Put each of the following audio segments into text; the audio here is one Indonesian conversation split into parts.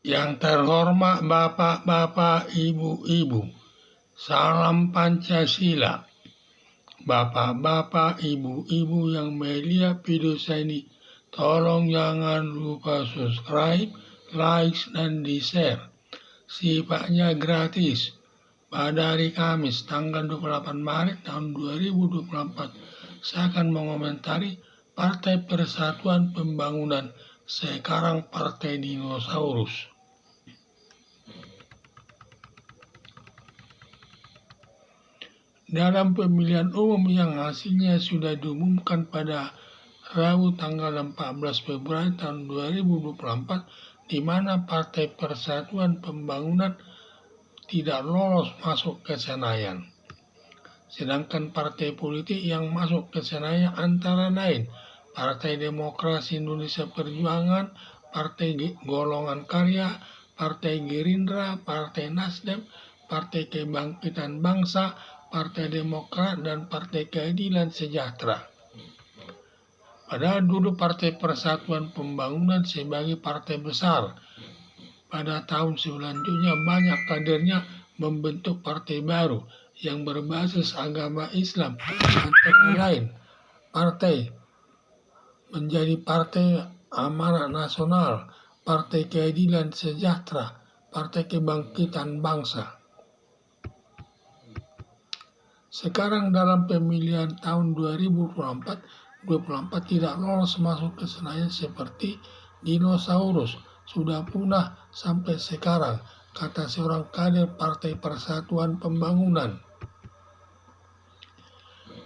Yang terhormat Bapak-bapak, Ibu-ibu, salam Pancasila. Bapak-bapak, Ibu-ibu yang melihat video saya ini, tolong jangan lupa subscribe, like, dan di-share. Sifatnya gratis. Pada hari Kamis, tanggal 28 Maret tahun 2024, saya akan mengomentari Partai Persatuan Pembangunan, sekarang Partai Dinosaurus. Dalam pemilihan umum yang hasilnya sudah diumumkan pada Rabu tanggal 14 Februari tahun 2024, di mana Partai Persatuan Pembangunan tidak lolos masuk ke Senayan. Sedangkan partai politik yang masuk ke Senayan antara lain Partai Demokrasi Indonesia Perjuangan, Partai Golongan Karya, Partai Gerindra, Partai Nasdem, Partai Kebangkitan Bangsa, Partai Demokrat, dan Partai Keadilan Sejahtera. Padahal dulu Partai Persatuan Pembangunan sebagai partai besar. Pada tahun selanjutnya banyak kadernya membentuk partai baru yang berbasis agama Islam, antara lain partai menjadi Partai Amanat Nasional, Partai Keadilan Sejahtera, Partai Kebangkitan Bangsa. Sekarang dalam pemilihan tahun 2024 tidak lolos masuk ke Senayan seperti dinosaurus, sudah punah sampai sekarang, kata seorang kader Partai Persatuan Pembangunan.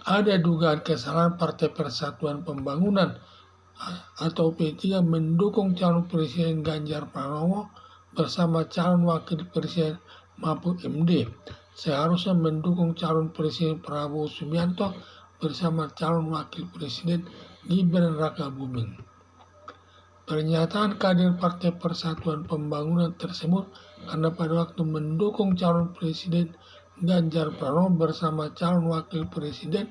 Ada dugaan kesalahan Partai Persatuan Pembangunan atau P3 mendukung calon Presiden Ganjar Pranowo bersama calon Wakil Presiden Mahfud MD. Seharusnya mendukung calon Presiden Prabowo Subianto bersama calon Wakil Presiden Gibran Rakabuming. Pernyataan kader Partai Persatuan Pembangunan tersebut karena pada waktu mendukung calon Presiden Ganjar Pranowo bersama calon Wakil Presiden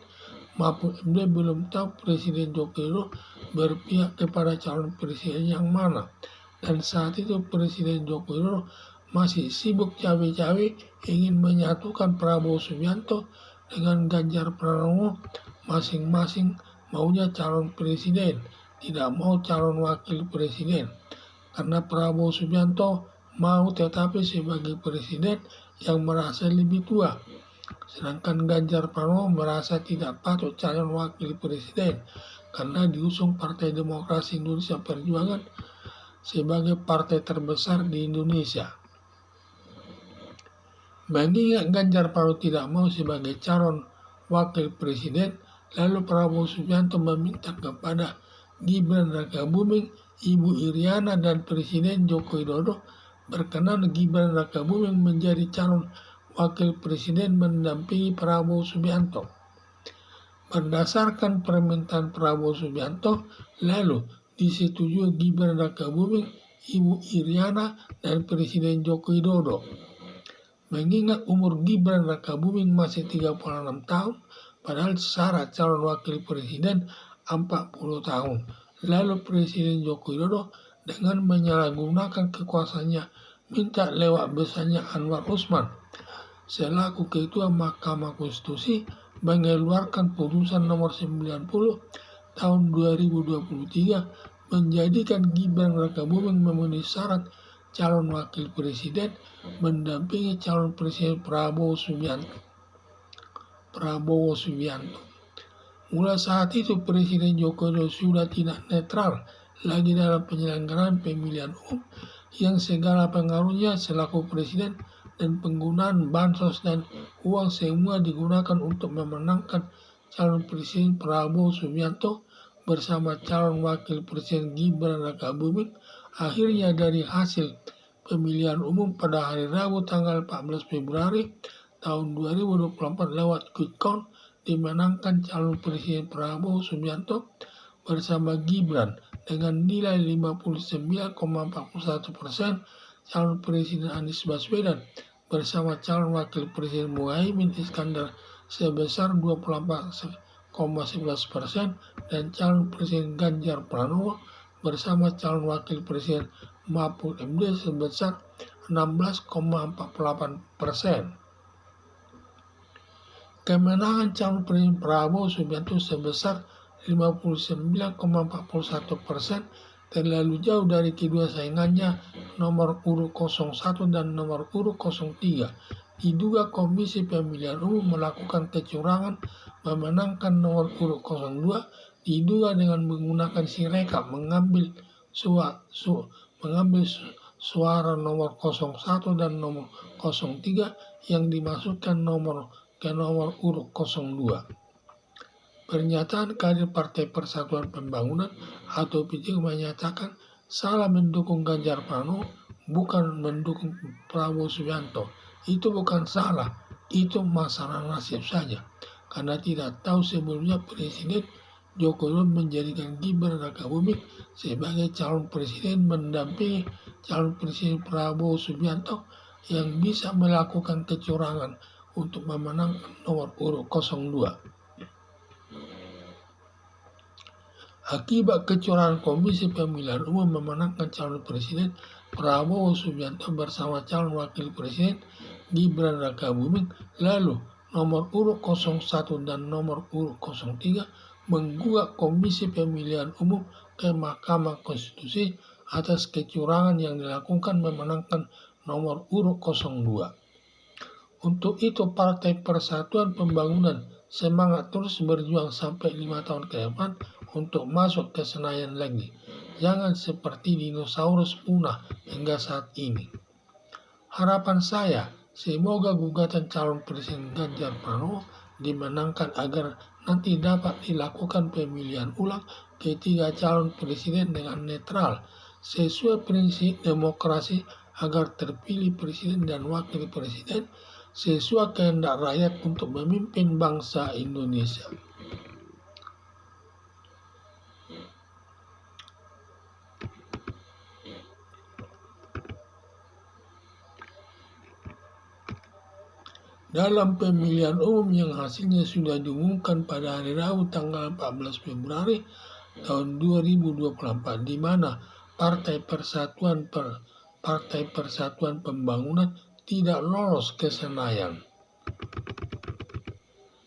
Mahfud MD belum tahu Presiden Joko Widodo berpihak kepada calon presiden yang mana, dan saat itu Presiden Joko Widodo masih sibuk cawe-cawe ingin menyatukan Prabowo Subianto dengan Ganjar Pranowo, masing-masing maunya calon presiden, tidak mau calon wakil presiden, karena Prabowo Subianto mau tetapi sebagai presiden yang merasa lebih tua, sedangkan Ganjar Pranowo merasa tidak patut calon wakil presiden karena diusung Partai Demokrasi Indonesia Perjuangan sebagai partai terbesar di Indonesia. Mengingat Ganjar Pranowo tidak mau sebagai calon wakil presiden, lalu Prabowo Subianto meminta kepada Gibran Rakabuming, Ibu Iriana, dan Presiden Joko Widodo berkenan Gibran Rakabuming menjadi calon wakil presiden mendampingi Prabowo Subianto. Berdasarkan permintaan Prabowo Subianto, lalu disetujui Gibran Rakabuming, Ibu Iriana, dan Presiden Joko Widodo. Mengingat umur Gibran Rakabuming masih 36 tahun, padahal syarat calon wakil presiden 40 tahun. Lalu Presiden Joko Widodo dengan menyalahgunakan kekuasaannya minta lewat besarnya Anwar Usman selaku Ketua Mahkamah Konstitusi mengeluarkan putusan nomor 90 tahun 2023 menjadikan Gibran Rakabuming memenuhi syarat calon wakil presiden mendampingi calon presiden Prabowo Subianto. Mulai saat itu Presiden Joko Widodo sudah tidak netral lagi dalam penyelenggaraan pemilihan umum yang segala pengaruhnya selaku presiden dan penggunaan bansos dan uang semua digunakan untuk memenangkan calon presiden Prabowo Subianto bersama calon wakil presiden Gibran Rakabuming. Akhirnya dari hasil pemilihan umum pada hari Rabu tanggal 14 Februari tahun 2024 lewat quick count dimenangkan calon presiden Prabowo Subianto bersama Gibran dengan nilai 59,41%, calon presiden Anies Baswedan bersama calon wakil presiden Muhaimin Iskandar sebesar 24,11%, dan calon presiden Ganjar Pranowo bersama calon wakil presiden Mahfud MD sebesar 16,48%. Kemenangan calon presiden Prabowo Subianto sebesar 59,41% terlalu jauh dari kedua saingannya nomor urut 01 dan nomor urut 03. Diduga Komisi Pemilihan Umum melakukan kecurangan memenangkan nomor urut 02, diduga dengan menggunakan sirekap mengambil suara nomor 01 dan nomor 03 yang dimasukkan ke nomor urut 02. Pernyataan kader Partai Persatuan Pembangunan atau P3 menyatakan salah mendukung Ganjar Pranowo, bukan mendukung Prabowo Subianto. Itu bukan salah, itu masalah nasib saja. Karena tidak tahu sebelumnya Presiden Joko Widodo menjadikan Gibran Rakabuming sebagai calon presiden mendampingi calon presiden Prabowo Subianto yang bisa melakukan kecurangan untuk memenangkan nomor urut 02. Akibat kecurangan Komisi Pemilihan Umum memenangkan calon presiden Prabowo Subianto bersama calon wakil presiden Gibran Rakabuming, lalu nomor urut 01 dan nomor urut 03 menggugat Komisi Pemilihan Umum ke Mahkamah Konstitusi atas kecurangan yang dilakukan memenangkan nomor urut 02. Untuk itu Partai Persatuan Pembangunan semangat terus berjuang sampai 5 tahun ke depan untuk masuk ke Senayan lagi. Jangan seperti dinosaurus punah hingga saat ini. Harapan saya, semoga gugatan calon presiden Ganjar Pranowo dimenangkan agar nanti dapat dilakukan pemilihan ulang ketiga calon presiden dengan netral, sesuai prinsip demokrasi agar terpilih presiden dan wakil presiden sesuai kehendak rakyat untuk memimpin bangsa Indonesia. Dalam pemilihan umum yang hasilnya sudah diumumkan pada hari Rabu tanggal 14 Februari tahun 2024, di mana Partai Persatuan Pembangunan tidak lolos ke Senayan.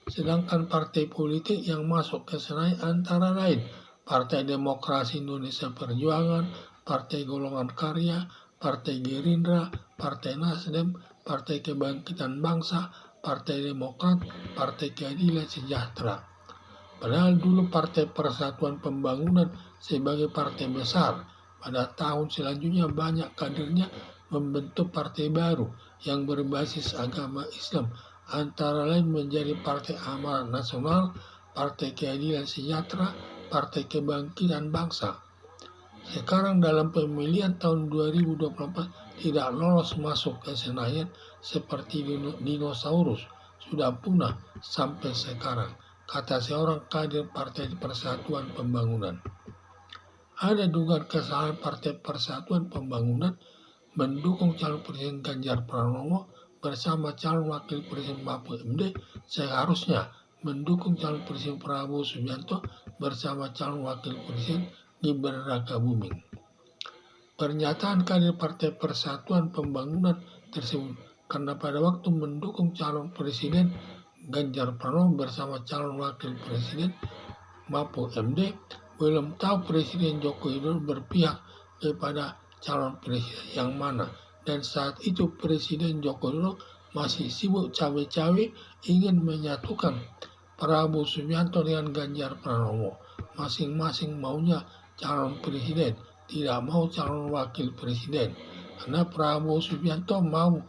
Sedangkan partai politik yang masuk ke Senayan antara lain Partai Demokrasi Indonesia Perjuangan, Partai Golongan Karya, Partai Gerindra, Partai Nasdem, Partai Kebangkitan Bangsa, Partai Demokrat, Partai Keadilan Sejahtera. Padahal dulu Partai Persatuan Pembangunan sebagai partai besar, pada tahun selanjutnya banyak kadernya membentuk partai baru yang berbasis agama Islam, antara lain menjadi Partai Amanat Nasional, Partai Keadilan Sejahtera, Partai Kebangkitan Bangsa. Sekarang dalam pemilihan tahun 2024 tidak lolos masuk ke Senayan seperti dinosaurus, sudah punah sampai sekarang, kata seorang kader Partai Persatuan Pembangunan. Ada dugaan kesalahan Partai Persatuan Pembangunan mendukung calon presiden Ganjar Pranowo bersama calon wakil presiden Mahfud MD seharusnya mendukung calon presiden Prabowo Subianto bersama calon wakil presiden Gibran Rakabuming. Pernyataan kader Partai Persatuan Pembangunan tersebut karena pada waktu mendukung calon presiden Ganjar Pranowo bersama calon wakil presiden Mahfud MD belum tahu Presiden Joko Widodo berpihak kepada calon presiden yang mana, dan saat itu Presiden Joko Widodo masih sibuk cawe-cawe ingin menyatukan Prabowo Subianto dengan Ganjar Pranowo. Masing-masing maunya calon presiden, tidak mau calon wakil presiden. Karena Prabowo Subianto mau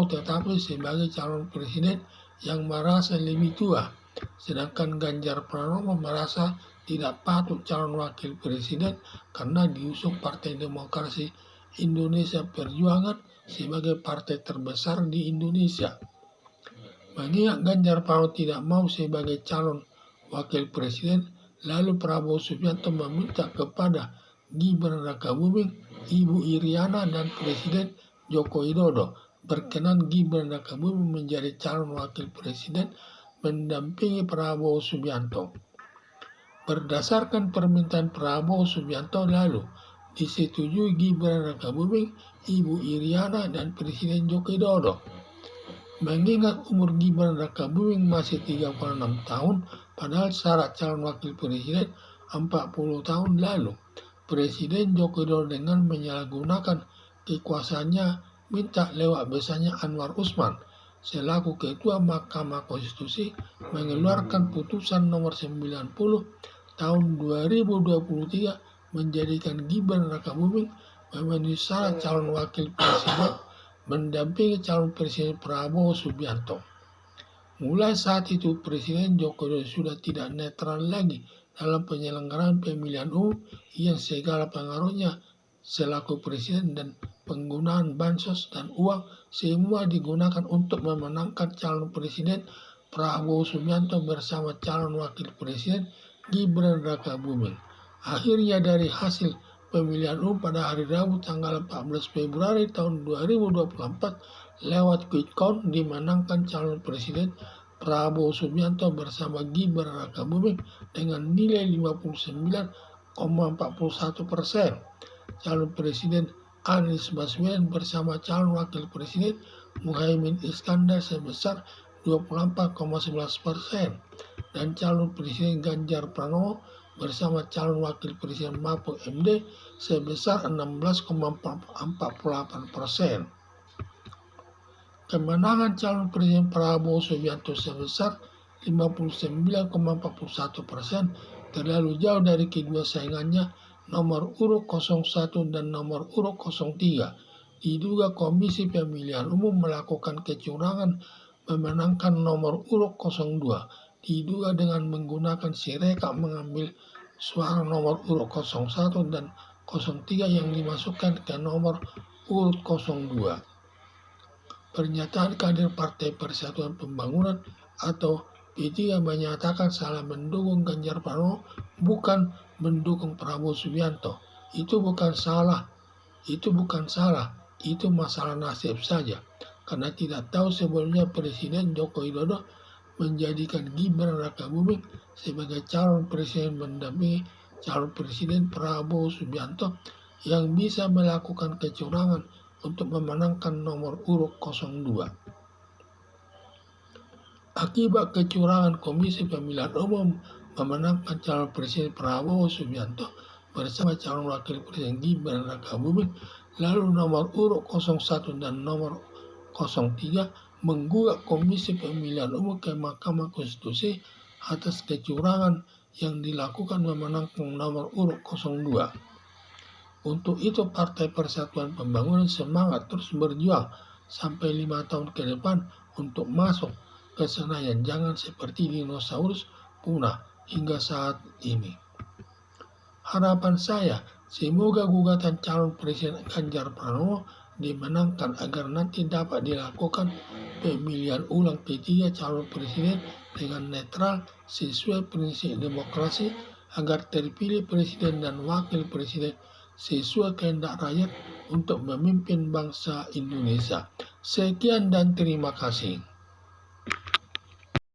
tetapi sebagai calon presiden yang merasa lebih tua, sedangkan Ganjar Pranowo merasa tidak patut calon wakil presiden karena diusung Partai Demokrasi Indonesia Perjuangan sebagai partai terbesar di Indonesia. Mengingat Ganjar Pranowo tidak mau sebagai calon wakil presiden, lalu Prabowo Subianto meminta kepada Gibran Rakabuming, Ibu Iriana dan Presiden Joko Widodo berkenan Gibran Rakabuming menjadi calon wakil presiden mendampingi Prabowo Subianto. Berdasarkan permintaan Prabowo Subianto lalu, disetujui Gibran Rakabuming, Ibu Iriana, dan Presiden Joko Widodo. Mengingat umur Gibran Rakabuming masih 36 tahun, padahal syarat calon wakil presiden 40 tahun lalu, Presiden Joko Widodo dengan menyalahgunakan kekuasaannya minta lewat besannya Anwar Usman selaku Ketua Mahkamah Konstitusi mengeluarkan putusan nomor 90 tahun 2023 menjadikan Gibran Rakabuming memenuhi syarat calon wakil presiden mendampingi calon presiden Prabowo Subianto. Mulai saat itu Presiden Joko Widodo sudah tidak netral lagi dalam penyelenggaraan pemilihan umum yang segala pengaruhnya selaku presiden dan penggunaan bansos dan uang semua digunakan untuk memenangkan calon presiden Prabowo Subianto bersama calon wakil presiden Gibran Rakabuming. Akhirnya dari hasil pemilihan umum pada hari Rabu tanggal 14 Februari tahun 2024 lewat quick count dimenangkan calon presiden Prabowo Subianto bersama Gibran Rakabuming dengan nilai 59,41%. Calon presiden Anies Baswedan bersama calon wakil presiden Muhaimin Iskandar sebesar 24,11% dan calon presiden Ganjar Pranowo bersama calon wakil presiden Mahfud MD sebesar 16,48%. Kemenangan calon presiden Prabowo Subianto sebesar 59,41% terlalu jauh dari kedua saingannya nomor urut 01 dan nomor urut 03. Diduga Komisi Pemilihan Umum melakukan kecurangan memenangkan nomor urut 02. Diduga dengan menggunakan sirekap mengambil suara nomor urut 01 dan 03 yang dimasukkan ke nomor urut 02. Pernyataan kader Partai Persatuan Pembangunan atau P3 menyatakan salah mendukung Ganjar Pranowo bukan mendukung Prabowo Subianto. Itu bukan salah, itu masalah nasib saja. Karena tidak tahu sebelumnya Presiden Joko Widodo menjadikan Gibran Rakabuming sebagai calon presiden mendampingi calon presiden Prabowo Subianto yang bisa melakukan kecurangan untuk memenangkan nomor urut 02. Akibat kecurangan Komisi Pemilihan Umum memenangkan calon presiden Prabowo Subianto bersama calon wakil presiden Gibran Rakabuming, lalu nomor urut 01 dan nomor 03 menggugat Komisi Pemilihan Umum ke Mahkamah Konstitusi atas kecurangan yang dilakukan memenangkan nomor urut 02. Untuk itu Partai Persatuan Pembangunan semangat terus berjuang sampai 5 tahun ke depan untuk masuk ke Senayan, jangan seperti dinosaurus punah hingga saat ini. Harapan saya semoga gugatan calon presiden Ganjar Pranowo dimenangkan agar nanti dapat dilakukan pemilihan ulang P3 calon presiden dengan netral sesuai prinsip demokrasi agar terpilih presiden dan wakil presiden sesuai kehendak rakyat untuk memimpin bangsa Indonesia. Sekian dan terima kasih.